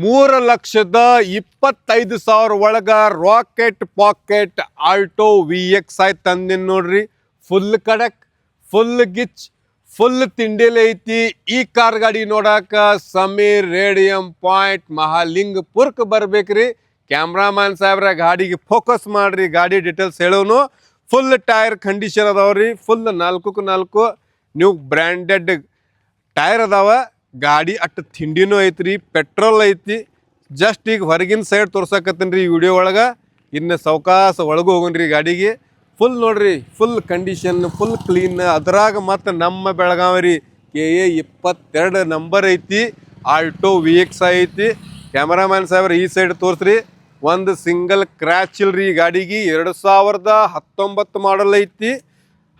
3,25,000 ಒಳಗ rocket packet Alto VXi ತಂದಿನ್ ನೋಡ್ರಿ. Full ಕಡಕ್, full ಗಿಚ್, full ತಿಂಡಿಲೆ ಐತಿ. ಈ ಕಾರ್ ಗಾಡಿ ನೋಡಾಕ ಸಮೀರ್ ರೇಡಿಯಂ ಪಾಯಿಂಟ್ ಮಹಾಲಿಂಗಪುರಕ್ಕೆ ಬರ್ಬೇಕ್ರಿ. ಕ್ಯಾಮ್ರಾಮನ್ ಸಾಹೇಬ್ರ ಗಾಡಿಗೆ ಫೋಕಸ್ ಮಾಡ್ರಿ, ಗಾಡಿ ಡೀಟೇಲ್ಸ್ ಹೇಳೋನು. ಫುಲ್ ಟೈರ್ ಕಂಡೀಷನ್ ಅದಾವ್ರಿ, full 4x4 new branded tyre ಅದಾವ. ಗಾಡಿ ಅಟ್ಟು ತಿಂಡಿನೂ ಐತ್ರಿ, ಪೆಟ್ರೋಲ್ ಐತಿ. ಜಸ್ಟ್ ಈಗ ಹೊರಗಿನ ಸೈಡ್ ತೋರ್ಸಕತ್ತೀನಿ ರೀ ಈ ವಿಡಿಯೋ ಒಳಗೆ. ಇನ್ನು ಸಾವಕಾಶ ಒಳಗೂ ಹೋಗೋಣ್ರಿ ಗಾಡಿಗೆ. ಫುಲ್ ನೋಡ್ರಿ, ಫುಲ್ ಕಂಡೀಷನ್, ಫುಲ್ ಕ್ಲೀನ್. ಅದ್ರಾಗ ಮತ್ತು ನಮ್ಮ ಬೆಳಗಾವಿ ರೀ KA 22 ನಂಬರ್ ಐತಿ. ಆಲ್ಟೋ VXi ಐತಿ. ಕ್ಯಾಮರಾಮ್ಯಾನ್ ಸಾಹೇಬ್ರ ಈ ಸೈಡ್ ತೋರಿಸ್ರಿ. ಒಂದು ಸಿಂಗಲ್ ಕ್ರ್ಯಾಚ್ ಇಲ್ರಿ ಈ ಗಾಡಿಗೆ. 2019 ಮಾಡಲ್ ಐತಿ.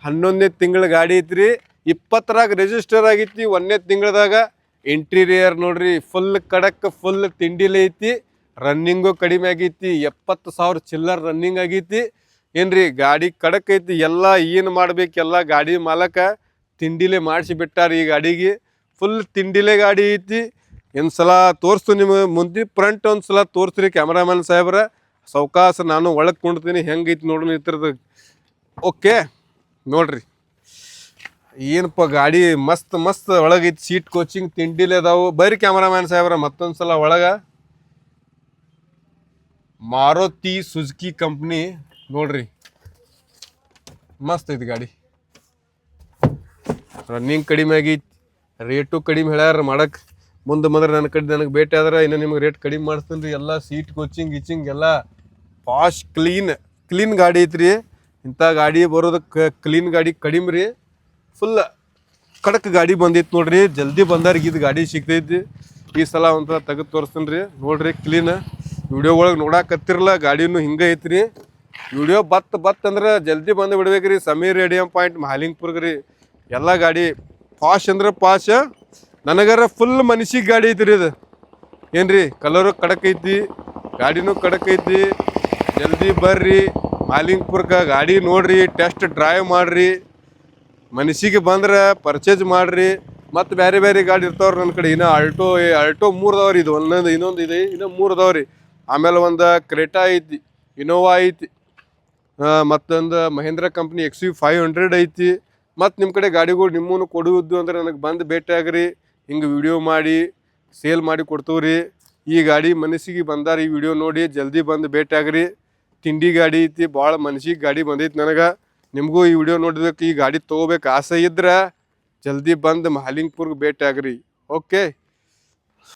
11ನೇ ತಿಂಗಳ ಗಾಡಿ ಐತ್ರಿ. 20ರಾಗ ರಿಜಿಸ್ಟರ್ ಆಗೈತಿ, 1ನೇ ತಿಂಗಳದಾಗ. ಇಂಟೀರಿಯರ್ ನೋಡ್ರಿ, ಫುಲ್ ಕಡಕ್, ಫುಲ್ ತಿಂಡಿಲೆ ಐತಿ. ರನ್ನಿಂಗು ಕಡಿಮೆ ಆಗೈತಿ, 70,000 ಚಿಲ್ಲರ್ ರನ್ನಿಂಗ್ ಆಗೈತಿ. ಏನ್ರಿ ಗಾಡಿ ಕಡಕ್ ಐತಿ. ಎಲ್ಲ ಏನು ಮಾಡ್ಬೇಕೆಲ್ಲ ಗಾಡಿ ಮಾಲಕ ತಿಂಡಿಲೆ ಮಾಡಿಸಿ ಬಿಟ್ಟಾರ ಈ ಗಾಡಿಗೆ. ಫುಲ್ ತಿಂಡಿಲೆ ಗಾಡಿ ಐತಿ. ಸಲ ತೋರಿಸ್ತು ನಿಮಗೆ ಮುಂದೆ ಫ್ರಂಟ್ ಒಂದ್ಸಲ ತೋರಿಸ್ರಿ ಕ್ಯಾಮ್ರಾಮನ್ ಸಾಹೇಬ್ರ. ಸಾವಕಾಶ ನಾನು ಒಳಗೆ ಕೊಂಡ್ತೀನಿ, ಹೆಂಗೈತಿ ನೋಡ್ರಿ ಇದ್ರದ್ದು. ಓಕೆ ನೋಡ್ರಿ, ಏನಪ್ಪ ಗಾಡಿ ಮಸ್ತ್ ಮಸ್ತ್ ಒಳಗೈತಿ. ಸೀಟ್ ಕೋಚಿಂಗ್ ತಿಂಡಿಲೆ ಅದಾವು. ಬರ್ರಿ ಕ್ಯಾಮ್ರಾಮ್ಯಾನ್ ಸಾಹೇಬ್ರ ಮತ್ತೊಂದ್ಸಲ ಒಳಗೆ. ಮಾರುತಿ ಸುಜುಕಿ ಕಂಪ್ನಿ ನೋಡ್ರಿ, ಮಸ್ತ್ ಐತಿ ಗಾಡಿ. ರನ್ನಿಂಗ್ ಕಡಿಮೆ ಆಗೈತಿ, ರೇಟು ಕಡಿಮೆ ಹೇಳ್ಯಾರ ಮಾಡಕ್ಕೆ. ಮುಂದೆ ಬಂದ್ರೆ ನನಗೆ ಭೇಟಿ ಆದ್ರೆ ಇನ್ನು ನಿಮ್ಗೆ ರೇಟ್ ಕಡಿಮೆ ಮಾಡಿಸ್ತೀನಿ ರೀ. ಎಲ್ಲ ಸೀಟ್ ಕೋಚಿಂಗ್ ಗಿಚಿಂಗ್ ಎಲ್ಲ ಪಾಶ್ ಕ್ಲೀನ್ ಗಾಡಿ ಐತ್ರಿ. ಇಂಥ ಗಾಡಿ ಬರೋದಕ್ಕೆ ಕ್ಲೀನ್ ಗಾಡಿ ಕಡಿಮೆ ರೀ. ಫುಲ್ ಕಡಕ್ ಗಾಡಿ ಬಂದೈತಿ ನೋಡ್ರಿ. ಜಲ್ದಿ ಬಂದವ್ರಿಗೆ ಇದು ಗಾಡಿ ಸಿಗ್ತೈತಿ. ಈ ಸಲ ಒಂಥರ ತೆಗೆದು ತೋರಿಸ್ತೀನಿ ರೀ. ನೋಡ್ರಿ ಕ್ಲೀನ್. ವಿಡಿಯೋ ಒಳಗೆ ನೋಡಾಕತ್ತಿರಲ್ಲ, ಗಾಡಿನೂ ಹಿಂಗೆ ಐತ್ರಿ. ವಿಡಿಯೋ ಬತ್ ಅಂದ್ರೆ ಜಲ್ದಿ ಬಂದು ಬಿಡ್ಬೇಕ್ರಿ. ಸಮೀರ್ ರೇಡಿಯಂ ಪಾಯಿಂಟ್ ಮಹಾಲಿಂಗಪುರ್ಗೆ ರೀ. ಎಲ್ಲ ಗಾಡಿ ಪಾಶ್ ಅಂದ್ರೆ ಪಾಶ್. ನನಗರ ಫುಲ್ ಮನುಷ್ಯಗೆ ಗಾಡಿ ಐತ್ರಿ ಇದು. ಏನ್ರಿ ಕಲರು ಕಡಕ್ ಐತಿ, ಗಾಡಿನೂ ಕಡಕ್ ಐತಿ. ಜಲ್ದಿ ಬರ್ರಿ ಮಹಾಲಿಂಗಪುರ್ಗೆ, ಗಾಡಿ ನೋಡ್ರಿ, ಟೆಸ್ಟ್ ಡ್ರೈವ್ ಮಾಡ್ರಿ. ಮನಸ್ಸಿಗೆ ಬಂದ್ರೆ ಪರ್ಚೇಸ್ ಮಾಡ್ರಿ. ಮತ್ತು ಬೇರೆ ಬೇರೆ ಗಾಡಿ ಇರ್ತಾವ್ರಿ ನನ್ನ ಕಡೆ. ಇನ್ನು ಆಲ್ಟೋ 3 ಅದಾವ್ರಿ. ಇದು ಇನ್ನೊಂದು ಇದೆ, ಇನ್ನು 3 ಅದಾವ್ರಿ. ಆಮೇಲೆ ಒಂದು ಕ್ರೇಟಾ ಐತಿ, ಇನೋವಾ ಐತಿ, ಮತ್ತೊಂದು ಮಹೇಂದ್ರ ಕಂಪ್ನಿ XV500 ಐತಿ. ಮತ್ತು ನಿಮ್ಮ ಕಡೆ ಗಾಡಿಗಳು ನಿಮ್ಮನ್ನು ಕೊಡುವುದು ಅಂದ್ರೆ ನನಗೆ ಬಂದು ಭೇಟಿ ಆಗ್ರಿ. ಹಿಂಗೆ ವಿಡಿಯೋ ಮಾಡಿ ಸೇಲ್ ಮಾಡಿ ಕೊಡ್ತೀವ್ರಿ. ಈ ಗಾಡಿ ಮನಸ್ಸಿಗೆ ಬಂದಾರ ಈ ವಿಡಿಯೋ ನೋಡಿ ಜಲ್ದಿ ಬಂದು ಭೇಟಿ ಆಗ್ರಿ. ತಿಂಡಿ ಗಾಡಿ ಐತಿ, ಭಾಳ ಮನಸ್ಸಿಗೆ ಗಾಡಿ ಬಂದೈತಿ ನನಗೆ. ನಿಮಗೂ ಈ ವಿಡಿಯೋ ನೋಡಿದಕ್ಕೆ ಈ ಗಾಡಿ ತೊಗೋಬೇಕು ಆಸೆ ಇದ್ರೆ ಜಲ್ದಿ ಬಂದು ಮಹಾಲಿಂಗಪುರ್ಗೆ ಭೇಟಿ ಆಗ್ರಿ. ಓಕೆ.